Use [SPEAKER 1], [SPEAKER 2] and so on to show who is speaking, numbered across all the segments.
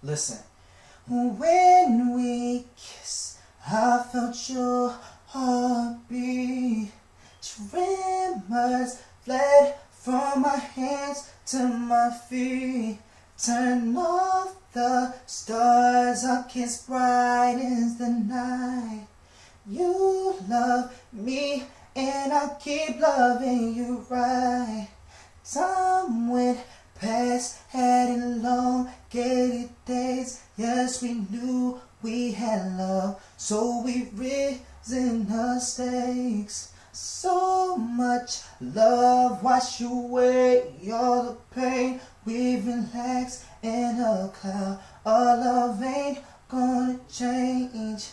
[SPEAKER 1] Listen. When we kiss, I felt your heartbeat. Tremors fled from my hands to my feet. Turn off the stars, our kiss brightens the night. You love me and I'll keep loving you right. Time went past, had elongated days. Yes, we knew we had love, so we risen the stakes. So much love wash away all the pain. We relax in a cloud. Our love ain't gonna change.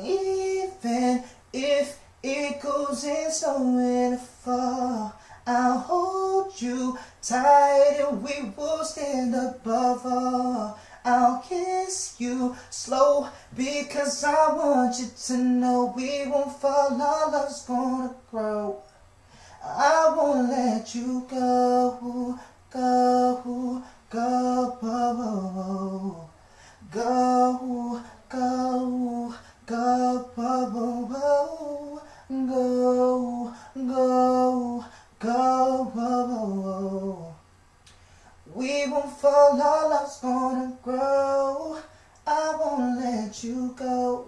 [SPEAKER 1] Even if it goes in slow and far, I'll hold you tight and we will stand above all. I'll kiss you slow because I want you to know we won't fall. Our love's gonna grow. I won't let you go, go, go, go, go, go, go, go, go, go. We won't fall, our love's gonna grow. I won't let you go.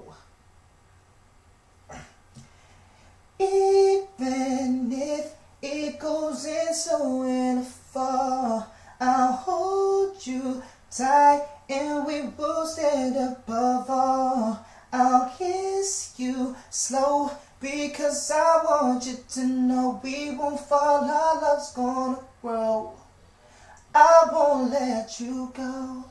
[SPEAKER 1] Even if it goes in so and far, I'll hold you tight and we will stand above all. I'll kiss you slow because I want you to know we won't fall, our love's gonna grow. I won't let you go.